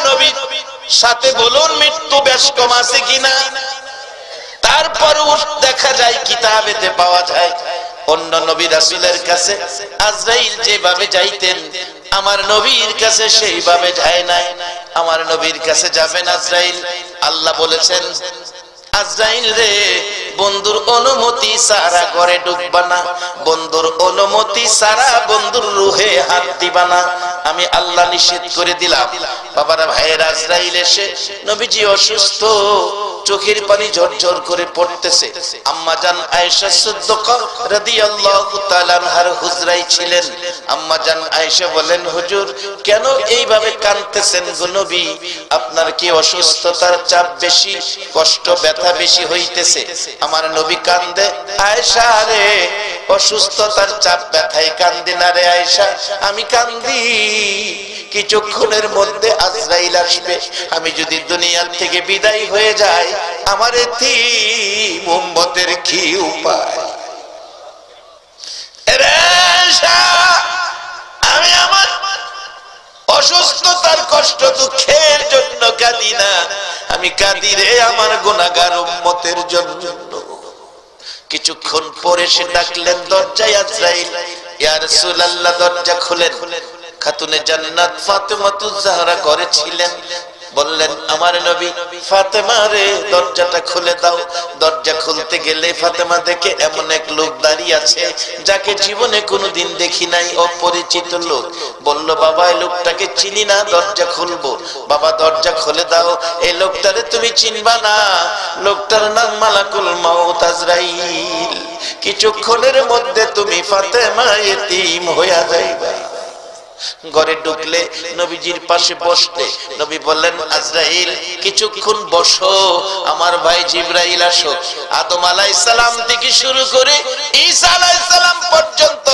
নবী সাথে বলুন মৃত্যু বেশ কম আছে কিনা? তারপরও দেখা যায় কিতাবেতে পাওয়া যায় অন্য নবী রাসূলের কাছে আজরাইল যেভাবে যাইতেন আমার নবীর কাছে সেইভাবে যায় না। আমার নবীর কাছে যাবেন আজরাইল, আল্লাহ বলেছেন আজরাইল রে বন্ধুর অনুমতি ছাড়া ঘরে ঢুকবা না, বন্ধুর অনুমতি ছাড়া বন্ধুর রূহে হাত দিবা না, আমি আল্লাহ নিষেধ করে দিলাম। বাবারা ভাইয়ের আজরাইল এসে নবীজি অসুস্থ, চোখের পানি ঝরঝর করে পড়তেছে। আম্মা জান আয়েশা সিদ্দিকা রাদিয়াল্লাহু তাআলা আনহার হুজরায় ছিলেন। আম্মা জান আয়েশা বলেন হুজুর কেন এইভাবে কাঁদতেছেন গো নবী, আপনার কি অসুস্থতার চাপ বেশি, কষ্ট ব্যথা বেশি হইতেছে? আমার নবী কান্দে, আয়েশা রে অসুস্থতার চাপ ব্যথায় কান্দি না রে আয়েশা, আমি কান্দি কিছুক্ষণের মধ্যে আজরাইল আসবে, আমি যদি দুনিয়ার থেকে বিদায় হয়ে যাই আমার এতিম উম্মতের কি উপায়? আমি আমার অসুস্থতার কষ্ট দুঃখের জন্য কাঁদি না, আমি কাঁদি রে আমার গুনাহগার উম্মতের জন্য। কিছুক্ষণ পরে সে ডাকলেন দরজায় আজরাইল, ইয়া রাসূলুল্লাহ দরজা খুলেন। খাতুনে জান্নাত ফাতেমাতুজ জাহরা ঘরে ছিলেন, বললেন আমার নবী ফাতেমা রে দরজাটা খুলে দাও। দরজা খুলতে গেলে ফাতেমা দেখে এমন এক লোক দাঁড়িয়ে আছে যাকে জীবনে কোনোদিন দেখি নাই, অপরিচিত লোক। বলল বাবা এই লোকটাকে চিনি না, দরজা খুলবো। বাবা দরজা খুলে দাও, এই লোকটারে তুমি চিনবা না, লোকটার নাম মালাকুল মাউত আজরাইল, কিছুক্ষণের মধ্যে তুমি ফাতেমা এতিম হইয়া যাইবা। ঘরে ঢুকলে নবীজির পাশে বসতে নবী বললেন আজরাইল কিছুক্ষণ বসো, আমার ভাই জিবরাইল আসো। আদম আলাইহিস সালাম থেকে শুরু করে ঈসা আলাইহিস সালাম পর্যন্ত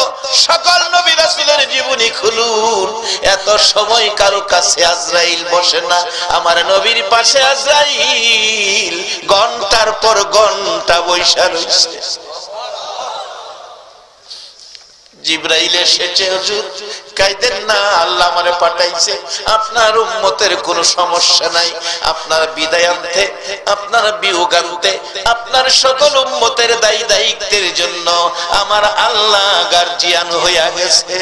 সকল নবী রাসূলের জীবনী খুলুন, এত সময় কারো কাছে আজরাইল বসে না। আমার নবীর পাশে আজরাইল ঘন্টার পর ঘন্টা বসে রইছে। জিবরাইল এসেছে, হুজুর কাইদেন না, আল্লাহ আমারে পাঠাইছে, আপনার উম্মতের কোনো সমস্যা নাই, আপনার বিদায় আনতে, আপনার বিয়োগ আনতে, আপনার সকল উম্মতের দায়ী দায়িত্বের জন্য আমার আল্লাহ গার্জিয়ান হইয়া গেছে।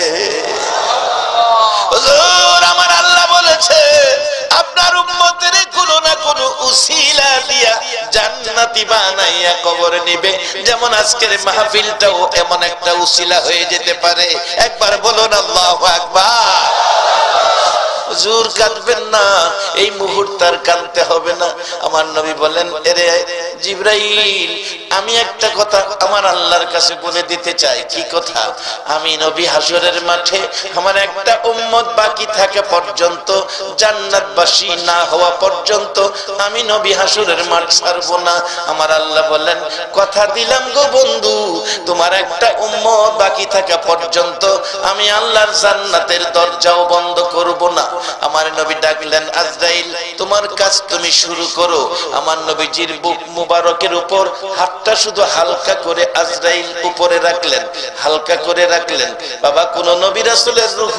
হুজুর আমার আল্লাহ বলেছে আপনার উম্মতের কোনো না কোনো উসিলা দিয়া জান্নাতি বানাইয়া কবরে নিবে, যেমন আজকের মাহফিলটাও এমন একটা উসিলা হয়ে যেতে পারে। একবার বলুন আল্লাহু আকবার। হুজুর কাঁদবেন না, এই মুহূর্তে আর কাঁদতে হবে না। আমার নবী বলেন এরে জিবরাইল আমি একটা কথা আমার আল্লাহর কাছে বলে দিতে চাই। কি কথা? আমি নবী হাসরের মাঠে আমার একটা উম্মত বাকি থাকা পর্যন্ত, জান্নাতবাসী না হওয়া পর্যন্ত আমি নবী হাসরের মাঠ ছাড়বো না। আমার আল্লাহ বলেন কথা দিলাম গো বন্ধু, তোমার একটা উম্মত বাকি থাকা পর্যন্ত আমি আল্লাহর জান্নাতের দরজাও বন্ধ করব না। আমার নবী ডাকলেন আজরাইল তোমার কাজ তুমি শুরু করো। আমার নবীজির বুক মুবারকের উপর হাতটা শুধু হালকা করে আজরাইল উপরে রাখলেন, হালকা করে রাখলেন। বাবা কোন নবী রাসূলের রূহ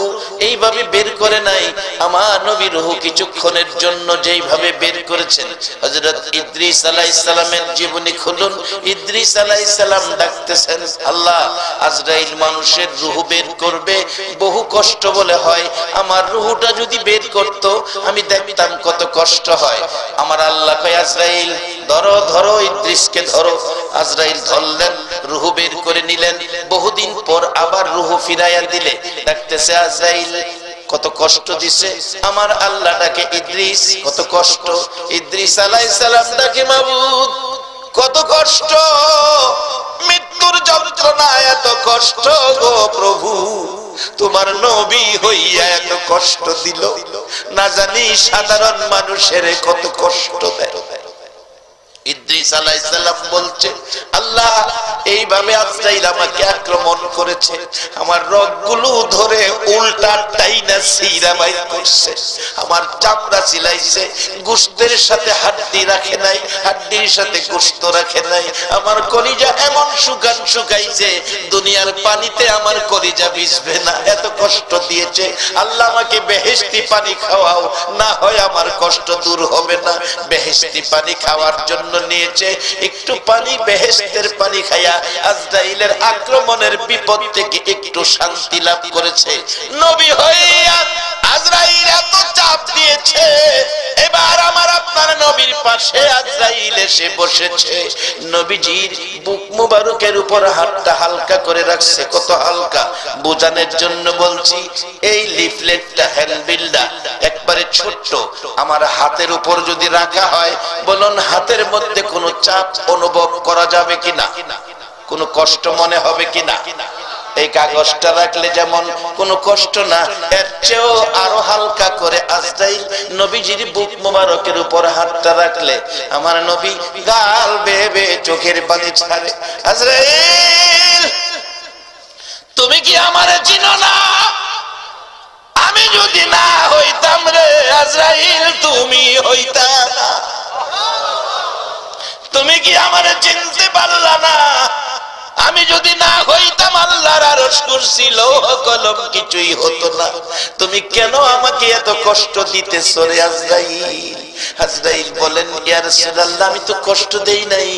এইভাবে বের করে নাই, আমার নবী রূহ কিছুক্ষণের জন্য যেইভাবে বের করেছেন। হযরত ইদ্রিস আলাইহিস সালামের জীবনী খুলুন, ইদ্রিস আলাইহিস সালাম ডাকতেছেন আল্লাহ আজরাইল মানুষের রূহ বের করবে, বহু কষ্ট বলে হয়, আমার রূহটা যদি বের করত আমি দেখতাম কত কষ্ট হয়। আমার আল্লাহ কয় আজরাইল ধরো ধরো, ইদ্রিসকে ধরো। আজরাইল ধরলেন, রূহ বের করে নিলেন। বহুদিন পর আবার রূহ ফিরাইয়া দিলে ডাকতেছে আজরাইল কত কষ্ট দিছে আমার আল্লাহ ডাকে ইদ্রিস, কত কষ্ট। ইদ্রিস আলাইহিস সালাম ডাকে মাবুদ কত কষ্ট, মৃত্যুর যন্ত্রণা এত কষ্ট গো প্রভু, তোমার নবী হইয়া এত কষ্ট দিল, না জানি সাধারণ মানুষের কত কষ্ট দেয়। ইদ্রিস আলাইহিস সালাম বলছে, আল্লাহ এইভাবে আজরাইল আমাকে আক্রমণ করেছে, আমার রগগুলো ধরে উল্টা টাইনা সিরা বাইর করছে, আমার চামড়া ছিলাইছে, গোশতের সাথে হাড্ডি রাখে নাই, হাড্ডির সাথে গোশত রাখে নাই, আমার কলিজা এমন শুকাইছে দুনিয়ার পানিতে আমার কলিজা ভিজবে না, এত কষ্ট দিয়েছে। আল্লাহ আমাকে বেহেশতি পানি খাওয়াও, না হয় আমার কষ্ট দূর হবে না। বেহেশতি পানি খাওয়ার জন্য নিয়েছে, একটু পানি বেহেশতের পানি খায়া আজরাইলের আক্রমণের বিপদ থেকে একটু শান্তি লাভ করেছে। নবী হইয়া আজরাইল এত চাপ দিয়েছে, এবার আমার আপনার নবীর পাশে আজরাইল এসে বসেছে, নবীজির বুক মুবারকের উপর হাতটা হালকা করে রাখছে। কত হালকা বোঝানোর জন্য বলছি, এই লিফলেটটা হ্যান্ডবিলটা একবারে ছোট্ট, আমার হাতের উপর যদি রাখা হয়, বলুন হাতের মধ্যে কোনো চাপ অনুভব করা যাবে কিনা, কোনো কষ্ট মনে হবে কিনা? এই কাগজটা রাখলে যেমন কোনো কষ্ট না, এর চেয়েও আরো হালকা করে আজরাইল নবীজির বুক মোবারকের উপর হাতটা রাখলে আমার নবী গাল বেয়ে বেয়ে চোখের পানি ছাড়ে। আজরাইল, তুমি কি আমারে চিনো না? আমি যদি না হইতাম রে আজরাইল, তুমি হইতা না। তুমি কি আমারে চিনতে পারলা না? আমি যদি না হইতাম আল্লাহর আরশ কুরসি লৌহ কলম কিছুই হতো না। তুমি কেন আমাকে এত কষ্ট দিতেছো রে আজরাইল? আজরাইল বলেন, ইয়া রাসূলুল্লাহ, আমি তো কষ্ট দেই নাই,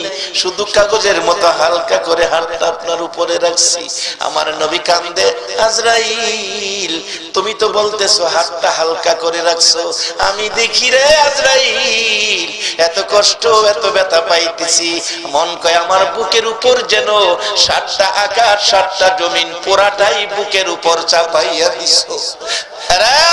শুধু কাগজের মতো হালকা করে হাতটা আপনার উপরে রাখছি। আমার নবী কান্দে, আজরাইল তুমি তো বলতেছো হাতটা হালকা করে রাখছো, আমি দেখি রে আজরাইল এত কষ্ট এত ব্যথা পাইতেছি, মন কয় আমার বুকের উপর যেন 7টা আকাশ 7টা জমিন পুরাটাই বুকের উপর চাপাইয়া দিছো।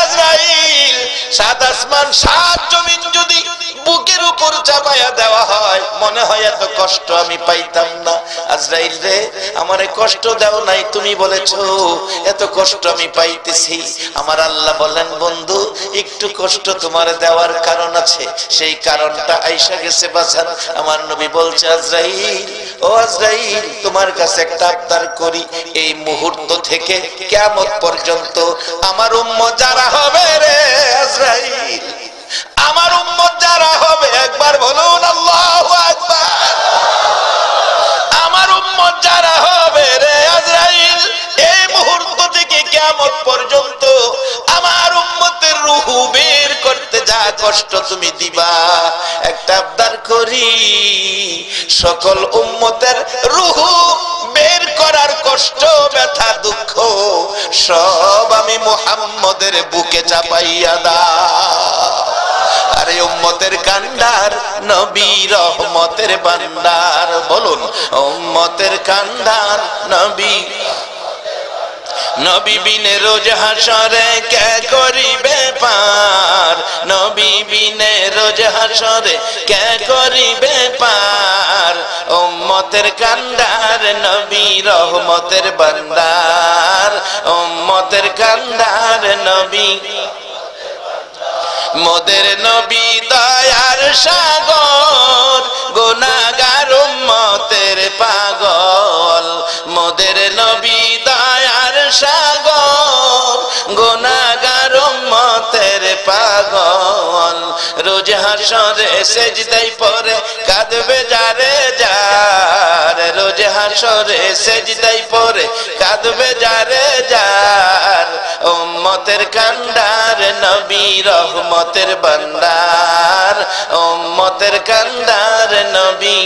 আজরাইল, 7 আসমান 7 জমিন যদি বুকের উপর চাপাইয়া দেওয়া হয়, মনে হয় এত কষ্ট আমি পাইতাম না। আজরাইল রে, আমারে কষ্ট দাও নাই, তুমি বলেছো এত কষ্ট আমি পাইতেছি। আমার আল্লাহ বলেন, বন্ধু একটু কষ্ট তোমার দেওয়ার কারণ আছে, সেই কারণটা আইসা গেছে বাজান। আমার নবী বলছে, আজরাইল, ও আজরাইল, তোমার কাছে একটা আবদার করি, এই মুহূর্ত থেকে কিয়ামত পর্যন্ত আমার উম্মত যারা হবে রে আজরাইল, আমার উম্মত যারা হবে, একবার বলুন আল্লাহু আকবার, আমার উম্মত যারা হবে রে আজরাইল, এই মুহূর্ত থেকে কিয়ামত পর্যন্ত আমার উম্মতের রূহ বের করতে যা কষ্ট তুমি দিবা, একটা আবদার করি, সকল উম্মতের রূহ বের করার কষ্ট ব্যথা দুঃখ সব আমি মুহাম্মদের বুকে চাপাইয়া দাও। আরে উম্মতের কান্ডার নবী রহমতের ভান্ডার, বলুন উম্মতের কান্ডার নবী, নবী বিনে রোজ হাসরে কে করিবে পার, নবী বিনে রোজ হাসরে কে করিবে পার, উম্মতের কান্ডার নবী রহমতের ভান্ডার, উম্মতের কান্ডার নবী, মোদের নবী দয়ার সাগর, গুনাহগার উম্মতের পাগল, মোদের নবী দয়ার সাগর, গুনাহগার উম্মতের পাগল, রোজ হাসরে সেজদায় পড়ে কাঁদবে যারে যার, রোজ হাসরে সেজদায় পড়ে কাঁদবে যারে যার, উম্মতের কান্ডার নবী রহমতের ভান্ডার, উম্মতের কান্ডার নবী।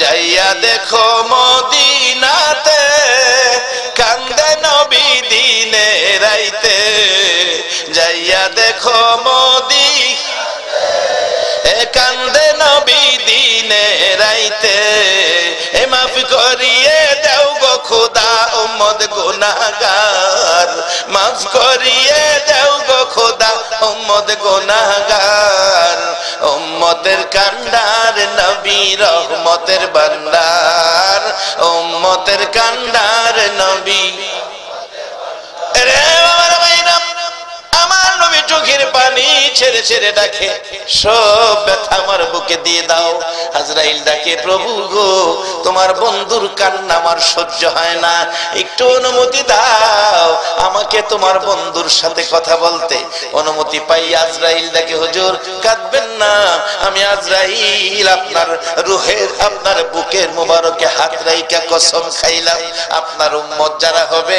যাইয়া দেখো মদিনাতে কান্দে নবী দিনে রাইতে, যাইয়া দেখো মদিনাতে কান্দে নবী দিনে রাইতে, এ মাফ করিয়ে দাও গো খোদা উম্মত গুনাহগার, মাফ করিয়ে দাও গো খোদা উম্মত গুনাহগার, উম্মতের কান্ডার নবী রহমতের ভান্ডার, উম্মতের কান্ডার নবী। রে আমার ভাইরা, আমার নবী চোখের পানি ছেড়ে ছেড়ে ডাকে, সব ব্যথা আমার বুকে দিয়ে দাও। আজরাইল ডাকে, প্রভু গো তোমার বন্ধুর কান্না আমার সহ্য হয় না, একটু অনুমতি দাও আমাকে তোমার বন্ধুর সাথে কথা বলতে। অনুমতি পাই আজরাইল ডাকে, হুজুর কাঁদবেন না, আমি আজরাইল আপনার রূহের আপনার বুকের মুবারকে হাত রাইখা কসম খাইলাম, আপনার উম্মত যারা হবে,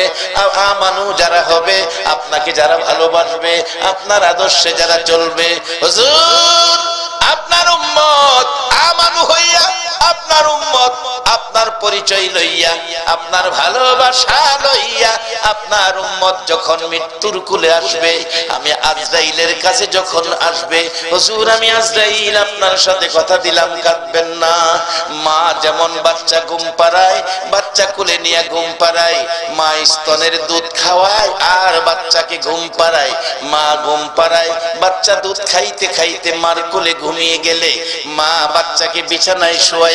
আমানু যারা হবে, আপনাকে যারা ভালোবাসবে, আপনার আদর্শে যারা চলবে, হুজুর আপনার উম্মত আমানু হইয়া, আপনার উম্মত আপনার পরিচয় লইয়া, আপনার ভালোবাসা লইয়া, আপনার উম্মত যখন মৃত্যুর কুলে আসবে, আমি আজরাইলের কাছে যখন আসবে, হুজুর আমি আজরাইল আপনার সাথে কথা দিলাম কাঁদবেন না। মা যেমন বাচ্চা ঘুম পাড়ায়, বাচ্চা কুলে নিয়ে ঘুম পাড়ায়, মা স্তনের দুধ খাওয়ায় আর বাচ্চাকে ঘুম পাড়ায়, মা ঘুম পাড়ায়, বাচ্চা দুধ খাইতে খাইতে মার কোলে ঘুমিয়ে গেলে মা বাচ্চাকে বিছানায় শোয়া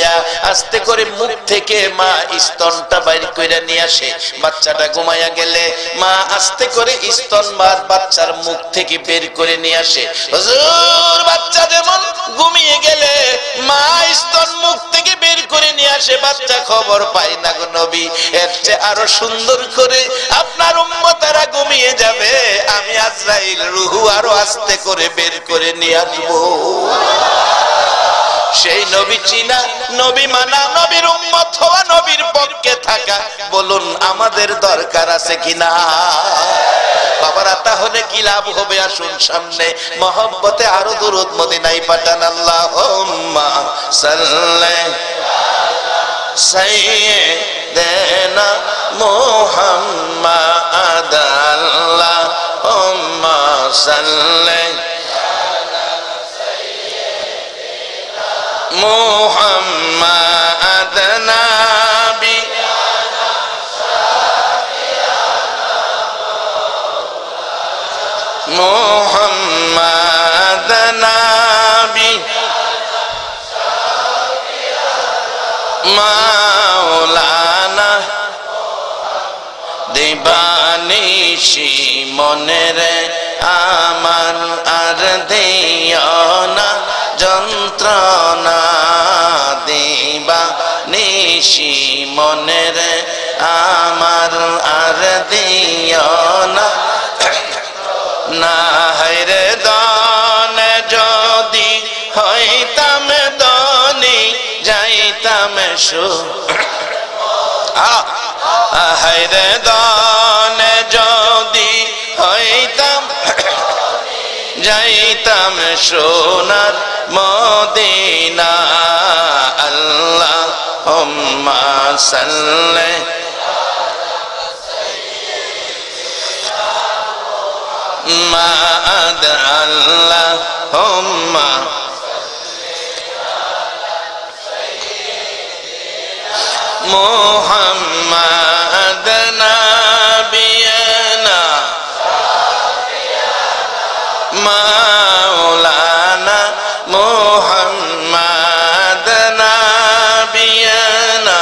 আস্তে করে মুখ থেকে মা স্তনটা বাইর করে নিয়ে আসে। বাচ্চাটা ঘুমায়া গেলে মা আস্তে করে স্তন বাচ্চার মুখ থেকে বের করে নিয়ে আসে। হুজুর বাচ্চা যেমন ঘুমিয়ে গেলে মা স্তন মুখ থেকে বের করে নিয়ে আসে, বাচ্চা খবর পায় না গো নবী, এর চেয়ে আরো সুন্দর করে আপনার উম্মতেরা ঘুমিয়ে যাবে, আমি আজরাইল রূহু আরো আস্তে করে বের করে নিয়ে আসবো। সেই নবী চিনা, নবী মানা, নবীর উম্মত হওয়া, নবীর পক্ষে থাকা, বলুন আমাদের দরকার আছে কিনা? বাবারা তাহলে কি লাভ হবে? আসুন সামনে মহব্বতে আরো দুরূদ মদিনায় পাঠান। আল্লাহুম্মা সাল্লি সাইয়্যিদানা মুহাম্মাদ, আল্লাহুম্মা সাল্লি মুহাম্মাদ নাবি মুহাম্মাদ নাবি মাওলানা দিবানিশি মনের আমার আর দিও না যন্ত্রণা, দিবানিশি মনের আমার আর দিও না, না হায়রে দানে যদি হইতাম দনি যাইতাম সু, হায়রে দানে যদি হইতাম যাইতাম সোনার মদিনা। আল্লাহুম্মা সাল্লি মা'আদ, আল্লাহুম্মা মুহাম্মাদ নাবিয়ানা মাওলানা মুহাম্মাদ নাবিয়ানা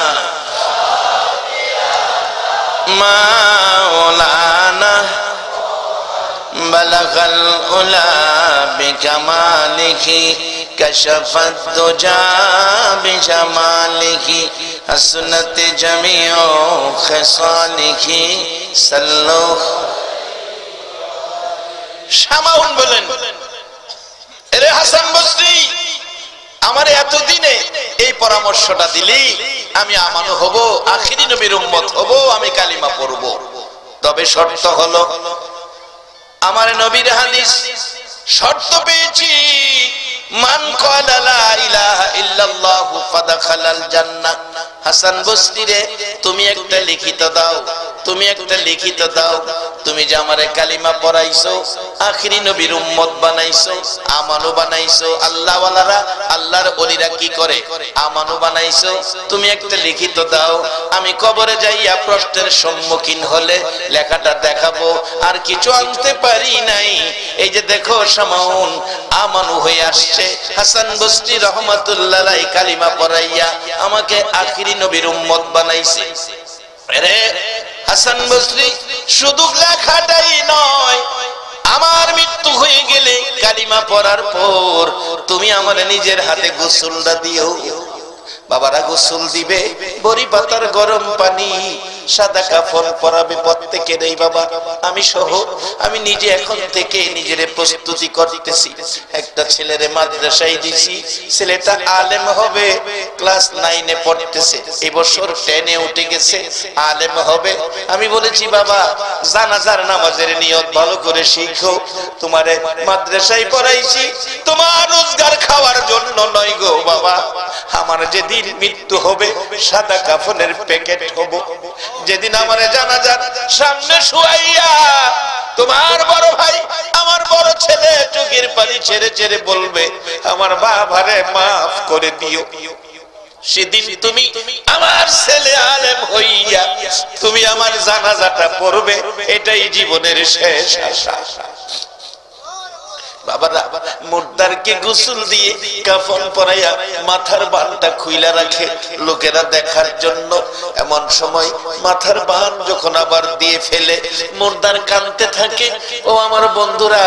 মাওলানা বালাগাল উলা বিকামালিহি কাশাফাত দুজা বিজামালিহি হাসনাত জামিউ খিসালিহি সাল্লু। শামাউন বলেন, এরে হাসান বসরি আমার এতদিনে এই পরামর্শটা দিলি, আমি আমানু হব, আখিরি নবীর উম্মত হব, আমি কালিমা পড়ব, তবে শর্ত হলো আমার নবীর হাদিস শর্ত পেয়েছি, মান ক্বালা লা ইলাহা ইল্লাল্লাহু ফাদাখালাল জান্নাহ। হাসান বসরি রে তুমি একটা লিখিত দাও, তুমি একটা লিখিত দাও, তুমি যে আমারে কালিমা পড়াইছো, আখিরি নবীর উম্মত বানাইছো, আমানু বানাইছো। আল্লাহ ওয়ালারা, আল্লাহর ওলিরা কি করে? আমানু বানাইছো, তুমি একটা লিখিত দাও, আমি কবরে যাইয়া প্রশ্নের সম্মুখীন হলে লেখাটা দেখাবো। আর কিছু আনতে পারি নাই, এই যে দেখো শামাউন আমানু হয়ে আসছে, হাসান বসরি রহমাতুল্লাহ আলাইহি কালিমা পড়াইয়া আমাকে আখিরি নবীর উম্মত বানাইছে। আরে হাসান বসরি শুধু লেখাটাই নয়, আমার মৃত্যু হয়ে গেলে কালিমা পড়ার পর তুমি আমার নিজের হাতে গোসলটা দিও। বাবারা গোসল দিবে, বড়ি পাতার গরম পানি, সাদা কাফন পরাবে প্রত্যেকের। এই বাবা আমি সহ আমি নিজে এখন থেকে নিজের প্রস্তুতি করতেছি। একটা ছেলেরে মাদ্রাসায় দিছি, ছেলেটা আলেম হবে, ক্লাস 9 পড়তেছে, এই বছর 10 উঠে গেছে, আলেম হবে। আমি বলেছি বাবা জানাজার নামাজের নিয়ত ভালো করে শিখো, তোমারে মাদ্রাসায় পড়াইছি তোমার রোজগার খাওয়ার জন্য নয় গো বাবা। আমার যেদিন মৃত্যু হবে সাদা কাফনের প্যাকেট হব, যেদিন আমার জানাজার সামনে শুয়াইয়া তোমার বড় ভাই আমার বড় ছেলে চোখের পানি ছেড়ে ছেড়ে বলবে আমার বাবারে মাফ করে দিও, সেদিন তুমি আমার ছেলে আলেম হইয়া তুমি আমার জানাজাটা পড়বে, এটাই জীবনের শেষ আশা। বাবারা মুর্দারকে গোসল দিয়ে কাফন পরাইয়া মাথার বানটা খুইলা রাখে লোকেরা দেখার জন্য। এমন সময় মাথার বান যখন আবার দিয়ে ফেলে মুর্দার কাঁদতে থাকে, ও আমার বন্ধুরা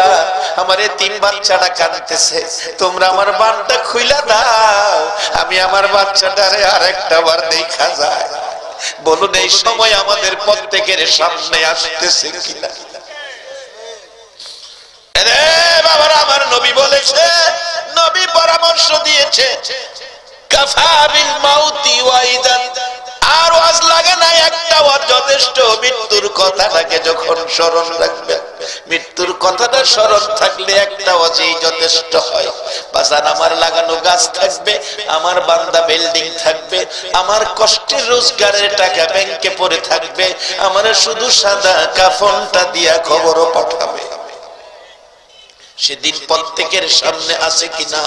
আমার এতিম বাচ্চাটা কাঁদতেছে, তোমরা আমার বানটা খুইলা দাও, আমি আমার বাচ্চাটারে আরেকটা বার দেখা যায়। বলুন এই সময় আমাদের প্রত্যেকের সামনে আসতেছে কিনা? আমার নবী বলেছে, নবী পরামর্শ দিয়েছে কাফা বিল মাউতি ওয়াইদান, আর ওয়াজ লাগে না একটা ওয়াজ যথেষ্ট। মৃত্যুর কথাটাকে যখন স্মরণ রাখবে, মৃত্যুর কথাটা স্মরণ থাকলে একটা ওয়াজই যথেষ্ট হয়। বাজান আমার লাগানো গাছ থাকবে, আমার বান্দা বিল্ডিং থাকবে, আমার কষ্টের রোজগারের টাকা ব্যাংকে পড়ে থাকবে, আমার শুধু সাদা কাফনটা দিয়া খবরও পাঠাবে। সেদিন প্রত্যেকের সামনে আছে কিনা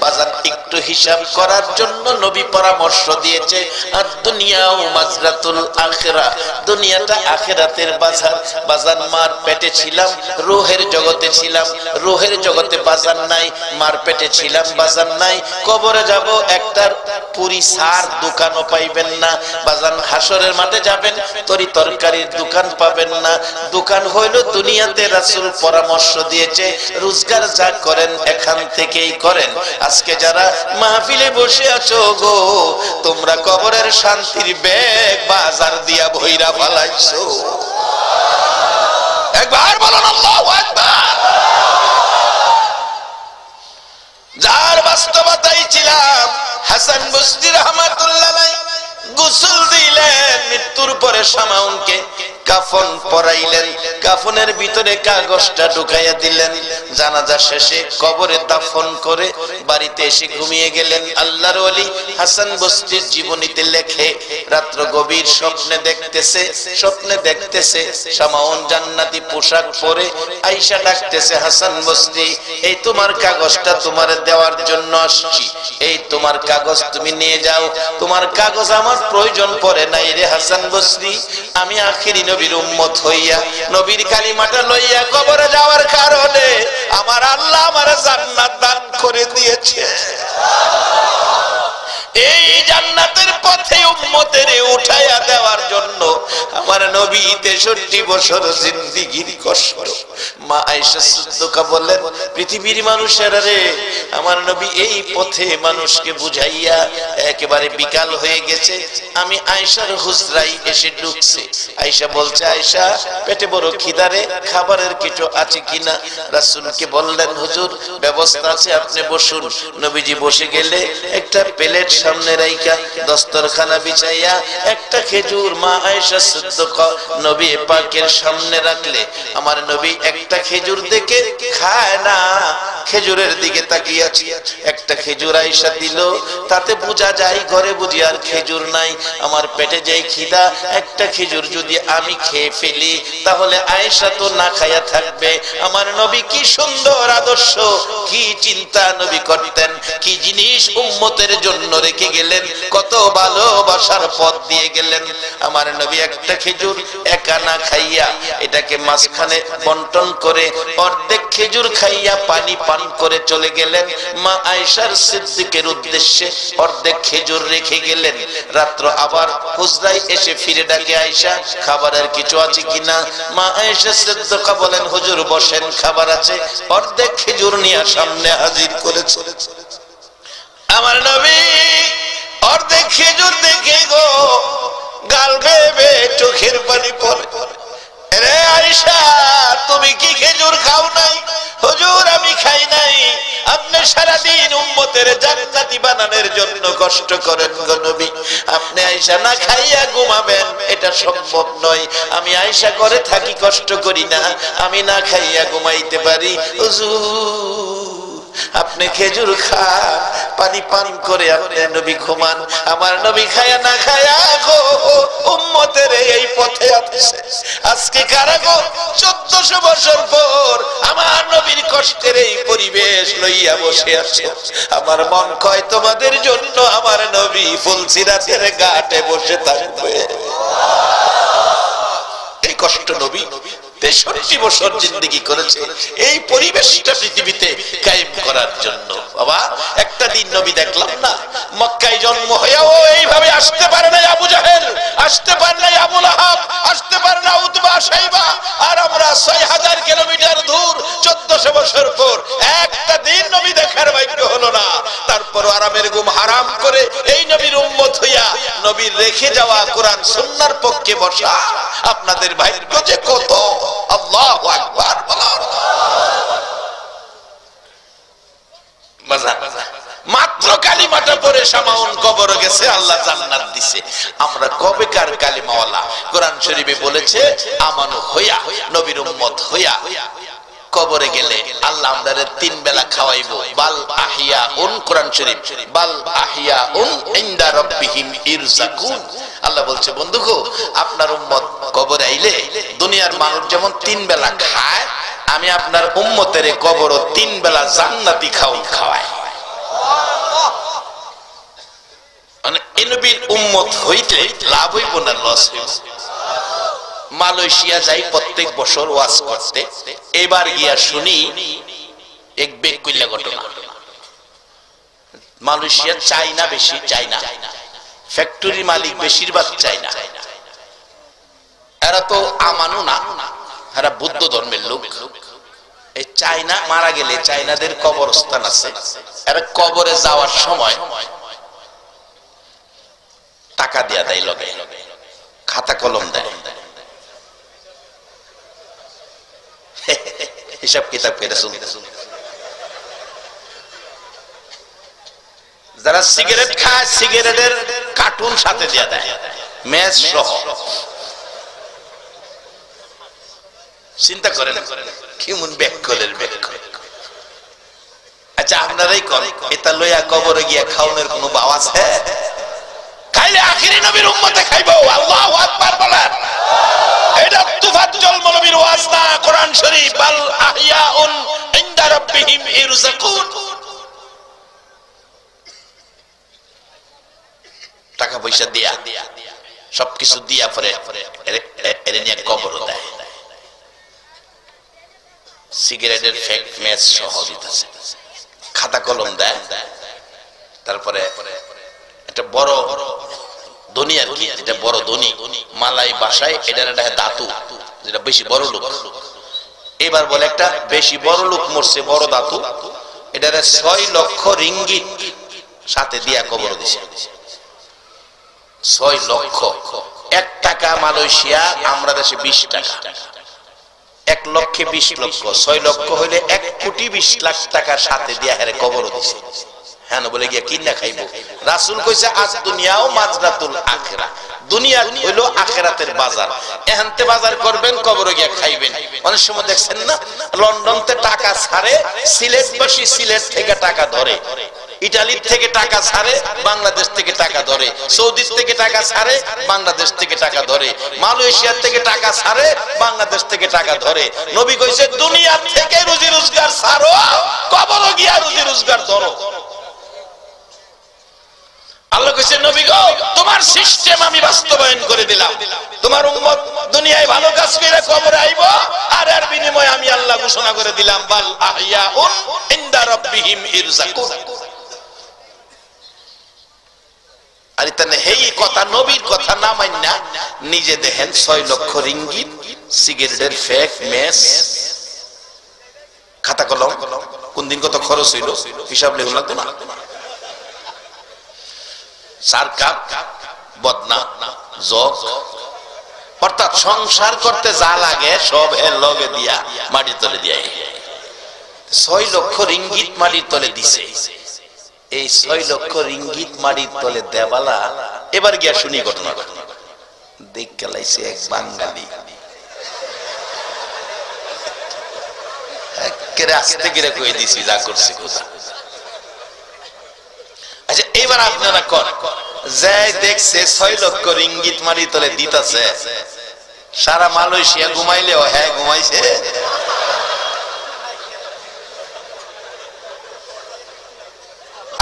বাজান একটু হিসাব করার জন্য নবী পরামর্শ দিয়েছে। আর দুনিয়াও মাজরাতুল আখিরা, দুনিয়াটা আখিরাতের বাজার। বাজান মার পেটে ছিলাম, রূহের জগতে ছিলাম, রূহের জগতে বাজার নাই, মার পেটে ছিলাম বাজার নাই। কবরে যাব একটা পুরি সার দোকানও পাইবেন না বাজান। হাসরের মাঠে যাবেন তরি তরকারির দোকান পাবেন না। দোকান হইল দুনিয়াতে। রাসূল পরামর্শ দিয়েছে রোজগার যা করেন এখান থেকেই করেন। আজকে যারা মাহফিলে বসে আছো গো, তোমরা কবরের শান্তির ব্যাগ বাজার দিয়া ভইরা ফালাইছো। একবার বলুন আল্লাহু আকবার। যার বাস্তবতাই ছিলাম হাসান বসরি রাহমাতুল্লাহ আলাইহি গোসল দিলেন, মৃত্যুর পরে শামাউনকে কাফন পরাইলেন, কাফনের ভিতরে কাগজটা ঢুকাইয়া দিলেন। জানাজা শেষে কবরে দাফন করে বাড়িতে এসে ঘুমিয়ে গেলেন। আল্লাহর ওলি হাসান বসরির জীবনীতে লেখে, রাত্র গভীর স্বপ্নে দেখতেছে শামাউন জান্নাতি পোশাক পরে আয়েশা ডাকতেছে, হাসান বসরি এই তোমার কাগজটা তোমার দেওয়ার জন্য আসছি, এই তোমার কাগজ তুমি নিয়ে যাও। তোমার কাগজ আমার প্রয়োজন পড়ে নাই রে হাসান বসরি, আমি আখিরি নবীর উম্মত হইয়া নবীর কালিমাটা লইয়া কবরে যাওয়ার কারণে আমার আল্লাহ আমার জান্নাত দান করে দিয়েছে। এই জান্নাতের পথে উম্মতের উঠাইয়া দেওয়ার জন্য আমার নবী 63 বছর জিন্দেগীর কষ্ট। মা আয়েশা সিদ্দিকা বলেন, পৃথিবীর মানুষেরা রে, আমার নবী এই পথে মানুষকে বুঝাইয়া একেবারে বিকাল হয়ে গেছে, আমি আয়েশার হুজরায় এসে ঢুকছি। আয়েশা বলছে, আয়েশা পেটে বড় খিদারে, খাবারের কিছু আছে কিনা? রাসূলকে বললেন, হুজুর ব্যবস্থা আছে, আপনি বসুন। নবীজি বসে গেলে একটা প্লেট সামনে রাইখা দস্তরখানা বিছাইয়া একটা খেজুর মা আয়েশা সিদ্দিকা নবী পাকের সামনে রাখলে আমার নবী একটা খেজুর দেখে খায় না, খেজুরের দিকে তাকিয়ে আছে। একটা খেজুর আয়েশা দিল, তাতে বোঝা যায় ঘরে বুঝি আর খেজুর নাই। আমার পেটে যে খিদা, একটা খেজুর যদি আমি খেয়ে ফেলি তাহলে আয়েশা তো না খায়া থাকবে। আমার নবী কি সুন্দর আদর্শ, কি চিন্তা নবী করতেন, কি জিনিস উম্মতের জন্য রেখে গেলেন, কত ভালোবাসার পথ দিয়ে গেলেন। আমার নবী একটা খেজুর একা না খাইয়া এটাকে মাঝখানে বন্টন করে অর্ধেক খেজুর খাইয়া পানি পান করে চলে গেলেন। মা আয়েশার সিদ্দিকের উদ্দেশ্যে অর্ধেক খেজুর রেখে গেলেন। রাত্র আবার হুজরায় এসে ফিরে ডাকে, আয়েশা খাবারের কিছু আছে কিনা? মা আয়েশা সিদ্দিকা বলেন, হুজুর বসেন, খাবার আছে। অর্ধেক খেজুর নিয়ে সামনে হাজির করেছে। আমার নবী অর্ধেক খেজুর দেখে গো গাল বেয়ে চোখের পানি পড়ে। রে আয়েশা, তুমি কি খেজুর খাও নাই? হুজুর আমি খাই নাই। আপনি সারাদিন উম্মতের জান্নাতি বানানোর জন্য কষ্ট করেন গো নবী, আপনি আয়েশা না খাইয়া ঘুমাবেন এটা সম্ভব নয়। আমি আয়েশা করে থাকি, কষ্ট করি না, আমি না খাইয়া ঘুমাইতে পারি। হুজুর আপনি খেজুর খান, পানি পান করে আপনি নবী ঘুমান। আমার নবী খায়া না খায়া গো উম্মতের এই পথে আছে। আজকে কারা গো 1400 বছর পর আমার নবীর কষ্টের এই পরিবেশ লইয়া বসে আছে। আমার মন কয় তোমাদের জন্য আমার নবী ফুলসিরাতের ঘাটে বসে থাকবে। এই কষ্ট নবী 63 বছর জিন্দেগি করেছে এই পরিবেশটা পৃথিবীতে কায়েম করার জন্য। বাবা একটা দিন নবী দেখলাম না, মক্কায় জন্ম হয়েও এইভাবে আসতে পারে না আবু জাহেল, আসতে পারে না আবু লাহাব, আসতে পারে না উতবা শাইবা, আর আমরা 6000 কিলোমিটার দূর 1400 বছর পর একটা দিন নবী দেখার ভাগ্য হলো না। তারপর আরামের ঘুম হারাম করে এই নবীর উম্মত হইয়া নবীর রেখে যাওয়া কোরআন সুন্নাহর পক্ষে বসা আপনাদের ভাগ্য যে কত। আল্লাহু আকবার। মাত্র কালিমাটা পড়ে সামাউন কবর গেছে, আল্লাহ জান্নাত দিছে। আমরা কবেকার কালিমাওয়ালা? কোরআন শরীফে বলেছে আমানু হইয়া নবীর উম্মত হইয়া কবরে গেলে আল্লাহ আমাদের 3 বেলা খাওয়াইবো। বাল আহিয়াউন, কোরআন শরীফ, বাল আহিয়াউন ইনদা রাব্বিহিম ইরজাকুন। আল্লাহ বলছে বন্ধুগো আপনার উম্মত কবরে আইলে দুনিয়ার মানুষ যেমন 3 বেলা খায়, আমি আপনার উম্মতের কবরও 3 বেলা জান্নাতি খাওয়াই। মানে এই নবীর উম্মত হইতে লাভ হইব না লস হইব? মালয়েশিয়া যাই প্রত্যেক বছর ওয়াজ করতে, এবার গিয়া শুনি এক বেকুল্লা ঘটনা। মালয়েশিয়া চাইনা বেশি, চাইনা ফ্যাক্টরি মালিক বেশিরভাগ চাইনা। এরা তো আমানু না, এরা বুদ্ধ ধর্মের লোক। এই চাইনা মারা গেলে চাইনাদের কবরস্থান আছে, এরা কবরে যাওয়ার সময় টাকা দিয়া দেয়, লগে খাতা কলম দেয়, হিসাব কিতাব করে শুনতে। যারা সিগারেট খায় সিগারেটের কার্টুন সাথে দিয়ে দেয়, ম্যাচ সহ। চিন্তা করেন কেমন ব্যাকলের ব্যাক। আচ্ছা আপনারাই করেন, এটা লইয়া কবরে গিয়া খাওয়ানোর কোনো বাও আছে? খাইলে আখিরি নবীর উম্মতে খাইবো। আল্লাহু আকবার বলেন। এটা তুফাজ্জল মৌলবীর ওয়াজ না, কোরআন শরীফ। বাল আহিয়াউন ইনদা রাব্বিহিম ইরজাকুন। টাকা পয়সা দিয়া সবকিছু দিয়া পরে এর নিয়ে কবর দেয়, সিগারেটের ফ্যাক্ট ম্যাচ সহ দিতেছে, খাতা কলম দেয়। তারপরে একটা বড় ধনী আর কি, এটা বড় ধনী মালাই বাসায়, এটার একটা ধাতু যেটা বেশি বড় লোক। এবার বলে একটা বেশি বড় লোক মরছে, বড় ধাতু, এটার 6 লক্ষ রিঙ্গিত সাথে দিয়া কবর দিছে। 6 লক্ষ। 1 টাকা মালয়েশিয়া, আমরা দেশে 20 টাকা। 1 লক্ষে 20 লক্ষ, 6 লক্ষ হইলে 1 কোটি 20 লাখ টাকার সাথে দিয়া হেরে কবর দিছে। হ্যাঁ বলে গিয়া কিনা খাইবো। রাসূল কইছে আজ দুনিয়াও মাজরাতুল আখিরা, দুনিয়া হইলো আখিরাতের বাজার। এখানতে বাজার করবেন, কবরে গিয়া খাইবেন। অনেক সময় দেখছেন না লন্ডনতে টাকা ছাড়ে, সিলেটবাসী সিলেট থেকে টাকা ধরে, ইটালি থেকে টাকা ছাড়ে, বাংলাদেশ থেকে টাকা ধরে, সৌদি থেকে টাকা ছাড়ে, বাংলাদেশ থেকে টাকা ধরে, মালয়েশিয়া থেকে টাকা ছাড়ে, বাংলাদেশ থেকে টাকা ধরে। নবী কইছে দুনিয়া থেকে রুজি রোজগার ছাড়ো, কবরে গিয়া রুজি রোজগার ধরো। আল্লাহ কইছে নবী গো তোমার সিস্টেম আমি বাস্তবায়ন করে দিলাম, তোমার উম্মত দুনিয়ায় ভালো কাজ করে কবরে আইবো, আর এর বিনিময়ে আমি আল্লাহ ঘোষণা করে দিলাম বাল আহইয়াউন ইনদা রাব্বিহিম ইরযাকুন। আর তাহলে এই কথা নবীর কথা না মাইনা নিজে দেখেন 6 লক্ষ রিঙ্গিত সিগারেটের ফেক মেস খাতা কলম কোন দিন কত খরচ হইল হিসাব লেখা লাগতো না। 4 কাপ বদনা জগ অর্থাৎ সংসার করতে যা লাগে সব এর লগে দিয়া মাটির তলে দিয়া 6 লক্ষ রিঙ্গিত মাটির তলে দিছে। এই 6 লক্ষ রিঙ্গিত মাটির তলে দেবালা এবার গিয়া শুনি ঘটনা দেখ গেলাইছে এক বাঙালি একেবারে আস্তে করে কয়ে দিছি যা করছে কোথা। আচ্ছা এবার আপনারা কর যাই দেখছে 6 লক্ষ রিঙ্গিত মাটির তলে দিতাছে সারা মালয়েশিয়া ঘুমাইলেও হ্যাঁ ঘুমাইছে।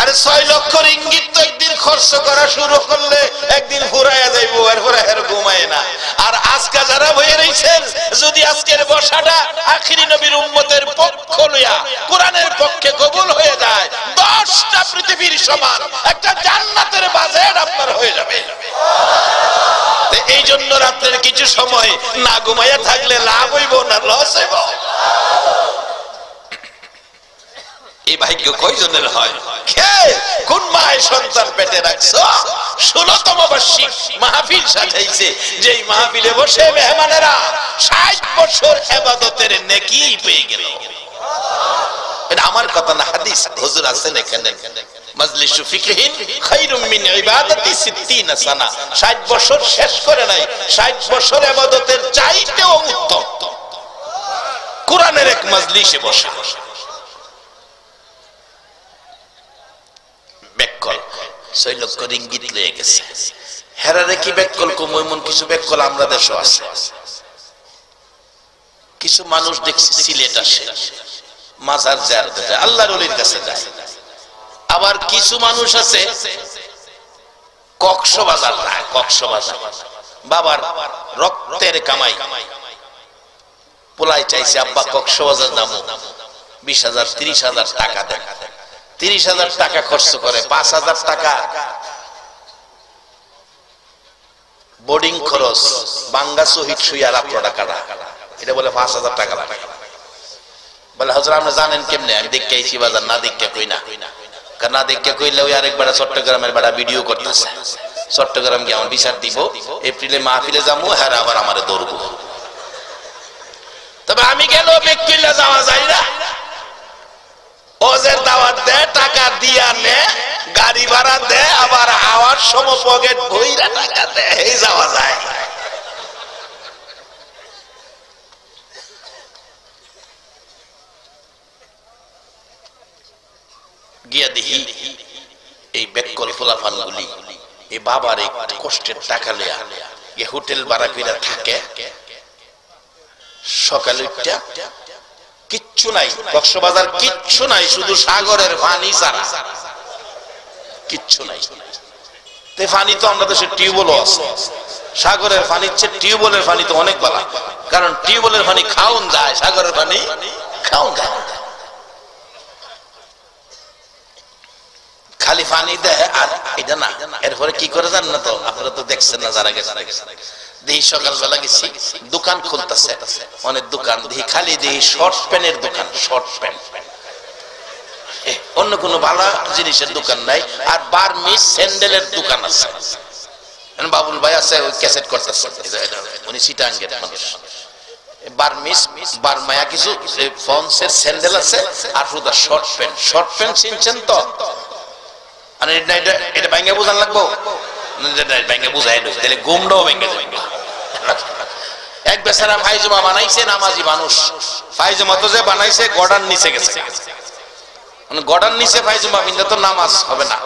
আরে 6 লক্ষ রিঙ্গিত তো একদিন খরচ করা শুরু করলে একদিন ফুরাইয়া যাইবো, এরপরে আর ঘুমায় না। আর আজকে যারা বইয়ে রইছেন যদি আজকের বসাটা আখিরি নবীর উম্মতের পক্ষ লইয়া কোরআনের পক্ষে কবুল হয়ে যায় 10টা পৃথিবীর সমান একটা জান্নাতের বাজেট আপনার হয়ে যাবে। এই জন্য রাতের কিছু সময় না ঘুমাইয়া থাকলে লাভ হইব না লস হইব? এই ভাগ্য কয়জনের হয়? কোন মায়ের সন্তান পেটে রাখছো 16তম বার্ষিক মাহফিল সাজাইছে, যেই মাহফিলে বসে মেহমানেরা 60 বছর ইবাদতের নেকি পেয়ে গেল। এটা আমার কথা না, হাদিস হুজুর আছেন এখানে। মাজলিসু ফিকহিন খায়রুম মিন ইবাদাতি 60 সানা। 60 বছর শেষ করে নাই, 60 বছর ইবাদতের চাইতেও উত্তম কোরআনের এক মাজলিসে বসা। বেকল 6 লক্ষ রিঙ্গিত লয়ে গেছে। হেরারে কি বেকল কম এমন কিছু বেকল আমরা দেশে আছে। কিছু মানুষ দেখছি সিলেট আসে মাজার জিয়ারতে যায়, আল্লাহর ওলির কাছে যায়। আবার কিছু মানুষ আছে কক্সবাজার যায়, কক্সবাজার বাবার রক্তের কামাই পোলাই চাইছে আব্বা কক্সবাজার যাবো, 20,000 30,000 টাকা দেন। 30,000 টাকা খরচ করে, 5,000 টাকা বোর্ডিং খরচ, বাঙ্গা শহীদ সুইয়ার আপনারা কাটা, এটা বলে 5,000 টাকা লাগে। বলে হুজুর আপনি জানেন কেমনে? আমি দেখে আইছি বাজার, না দেখে কই না, কারণ না দেখে কইলে ওই আরেকবার চট্টগ্রামের বেড়া ভিডিও করতেছে, চট্টগ্রাম গিয়ে আমার বিচার দিব, এপ্রিলে মাহফিলে যাবো, হ্যাঁ আবার আমারে ধরবো। তবে আমি গেলেও বেকুইল্লা যাওয়া যায় না, ওজের দাওয়াত দে, টাকা দিয়া নে, গাড়ি ভাড়া দে, আবার আওয়ার সময় পকেট ভইরা টাকা দে, এই যাওয়া যায়। গিয়া দেখি এই বেকল ফুলাফান গুলি এই বাবার এই কষ্টের টাকা লইয়া এই হোটেল ভাড়া কইরা থাকে। সকালে উঠা কিচ্ছু নাই, কক্সবাজার কিচ্ছু নাই, শুধু সাগরের পানি ছাড়া কিচ্ছু নাই। তে পানি তো আমাদের দেশে টিউবওয়েলও আছে, সাগরের পানির চেয়ে টিউবওয়েলের পানি তো অনেক ভালো, কারণ টিউবওয়েলের পানি খাওন যায়, সাগরের পানি খাওন যায়। খালি পানি দেয় আর এটা না, এরপরে কি করে জান না? তো আপনারা তো দেখছেন না, যারা গেছে দেখি সকালবেলা গেছি, দোকান খুলতেছে অনেক দোকান, দেখি খালি দেখি শর্ট প্যান্টের দোকান, শর্ট প্যান্ট, অন্য কোনো ভালো জিনিসের দোকান নাই। আর বার্মিজ স্যান্ডেলের দোকান আছে, বাবুল ভাই আছে ওই ক্যাসেট করতেছে, উনি চিটাঙ্গের মানুষ। বার্মিজ বার্মায়া কিছু ফন্সের স্যান্ডেল আছে আর শুধু শর্ট প্যান্ট। শর্ট প্যান্ট চিনছেন তো? আর এটা ভাঙ্গা বুঝান লাগবো, ভাঙ্গা বুঝাই তাহলে গুমটাও ভেঙে যাবে। এক বেচারা ফাইজমা বানাইছে, নামাজি মানুষ, ফাইজমা তো যে বানাইছে গড়ার নিচে গেছে, গড়ার নিচে ফাইজমা বিন্দা তো নামাজ হবে না।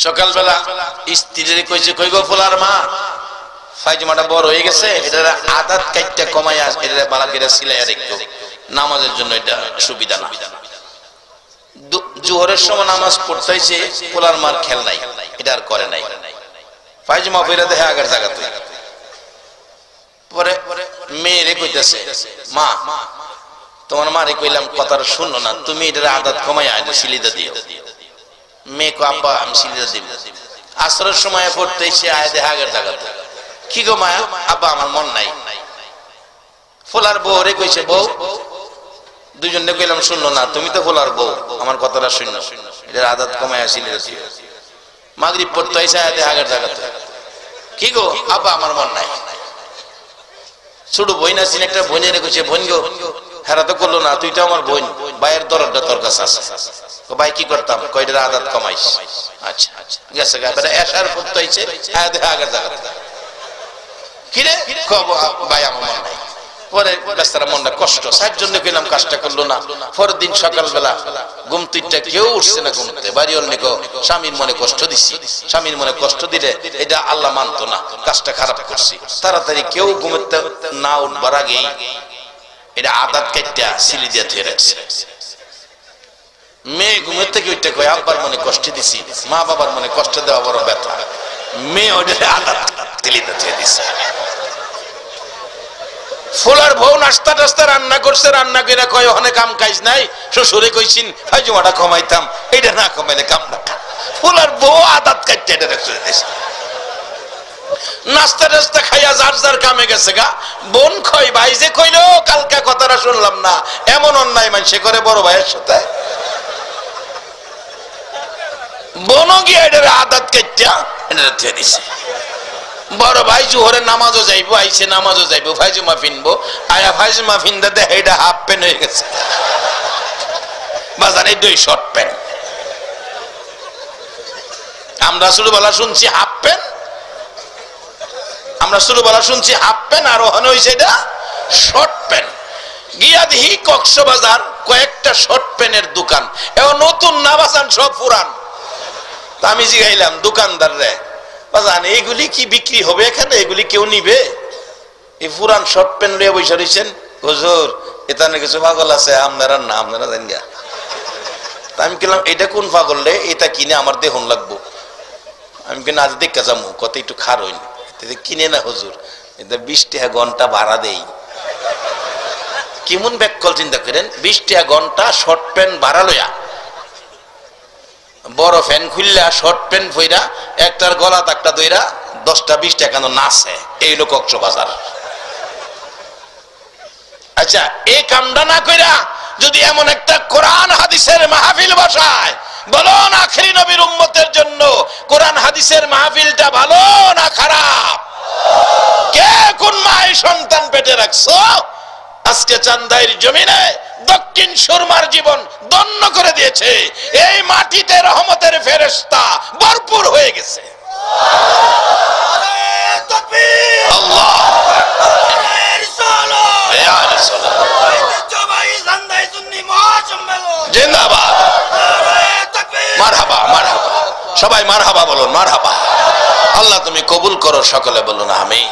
সকালবেলা স্ত্রীর কইছে, কই গো ফুলার মা, ফাইজমাটা বড় হয়ে গেছে, এটা আদাত কাইটটা কমাইয়া এটা বালা করে সিলাইয়া রাখতো, নামাজের জন্য এটা সুবিধা না। জোহরের সময় নামাজ পড়তেছে, পোলার মার খেল নাই, এটা আর করে নাই। ফাইজমা ফিরে দেখে আগের জায়গাতে পরে মেয়েরে কইতেছে, মা তোমার মারে কইলাম কথাটা শুনো না, তুমি এটার আদত কমাই আইলে সিলিদা দিও। মেয়ে কো আব্বা আমি সিলিদা দিব। আসরের সময় পড়তে এসে আয়াতে আগের জায়গাতে, কি গো মায়া? আব্বা আমার মন নাই। ফোলার বউ রে কইছে, বউ দুইজনে কইলাম শুনলো না, তুমি তো ফোলার বউ, আমার কথাটা শুনো, এটার আদত কমাই সিলিদা দিও। মাগরিব পড়তে এসে আয়াতে আগের জায়গাতে, কি গো আব্বা আমার মন নাই। ছোট বোন আছেন, একটা বোনের কইছে, বোন গো হেরা তো করলো না, তুই তো আমার বোন, ভাইয়ের দরদটা তোর কাছে আছে। ভাই কি করতাম? কয়টার আদত কমাইস। আচ্ছা গেছে গা এসার পড়তে হইছে আয়াতে আগের জায়গাতে, কি রে কব ভাই আমার মন নাই। পরে বেচারা মনটা কষ্ট, সাত জন্য কইলাম কাজটা করলো না। পরের দিন সকালবেলা ঘুম তুইটা কেউ উঠছে না ঘুমতে, বাড়ি অনেক স্বামীর মনে কষ্ট দিচ্ছি, স্বামীর মনে কষ্ট দিলে এটা আল্লাহ মানতো না, কাজটা খারাপ করছি। তাড়াতাড়ি কেউ ঘুমতে না উঠবার আগেই এটা আদাত কাইটা সিলি দিয়ে ধুয়ে রাখছে। মেয়ে ঘুমের থেকে উঠতে কয়, আব্বার মনে কষ্ট দিছি, মা বাবার মনে কষ্ট দেওয়া বড় ব্যথা। মেয়ে ওটা আদাত সিলি দিয়ে ধুয়ে দিছে। ফোলার বউ নাস্তা টাস্তা রান্না করছে, রান্না করে কয় ওখানে কাম কাজ নাই, শ্বশুরে কইছিন ফাইজুমাটা কমাইতাম, এটা না কমাইলে কাম না। ফোলার বউ আদাত কাটতে এটা রাখছে। নাস্তা টাস্তা খাইয়া যার যার কামে গেছে গা। বোন কই, ভাই যে কইলো কালকা কথাটা শুনলাম না, এমন অন্যায় মানুষে করে বড় ভাইয়ের সাথে। বোনও গিয়ে এটার আদাত কাটতে এটা দিয়ে দিছে। বড় ভাই জোহরে নামাজও যাইবো, আইসে নামাজও যাইবো, ফাইজুমা ফিনবো, আয়া ফাইজুমা ফিনতে দেখে এটা হাফ প্যান্ট হয়ে গেছে, বাজারে দুই শর্ট প্যান্ট। আমরা ছোটবেলা শুনছি হাফ প্যান্ট, আমরা ছোটবেলা শুনছি হাফ প্যান্ট, আর ওখানে হয়েছে এটা শর্ট প্যান্ট। গিয়া দেখি কক্সবাজার কয়েকটা শর্ট প্যান্টের দোকান, এখন নতুন না বাজান, সব পুরান। তা আমি জিগাইলাম দোকানদার রে, এগুলি কি বিক্রি হবে এখানে? এগুলি কেউ নিবে? এই পুরান শর্ট প্যান্ট লিয়ে বসে রয়েছেন। হুজুর এখানে কিছু পাগল আছে, আপনারা না আপনারা জান গা। আমি বললাম এটা কোন পাগল রে, এটা কিনে আমার দেখুন লাগবো। আমি কিনা আজ দেখে যাবো, কত একটু খার হইনি, কিনে না হুজুর, এটা 20 টাকা ঘন্টা ভাড়া দেই। কেমন ব্যাককল চিন্তা করেন, 20 টাকা ঘন্টা শর্ট প্যান্ট ভাড়া লইয়া, বড় ফ্যান খুললা শর্ট প্যান্ট ফইরা একটার গলা তাকটা দইরা 10-20 টাকা নাচে, এই লোক কক্সবাজার। আচ্ছা এই কামটা না কইরা যদি এমন একটা কোরআন হাদিসের মাহফিল বসায়, বলুন আখিরি নবীর উম্মতের জন্য কোরআন হাদিসের মাহফিলটা ভালো না খারাপ? কে কোন মায়ের সন্তান পেটে রাখছো? আজকে চান্দাইর জমিনে দক্ষিণ সুরমার জীবন ধন্য করে দিয়েছে। এই মাটিতে রহমতের ফেরেশতা ভরপুর হয়ে গেছে। আল্লাহ জিন্দাবাদ, মারহাবা মারহাবা, সবাই মারহাবা বলুন, মারহাবা। আল্লাহ তুমি কবুল করো, সকলে বলুন আমিন।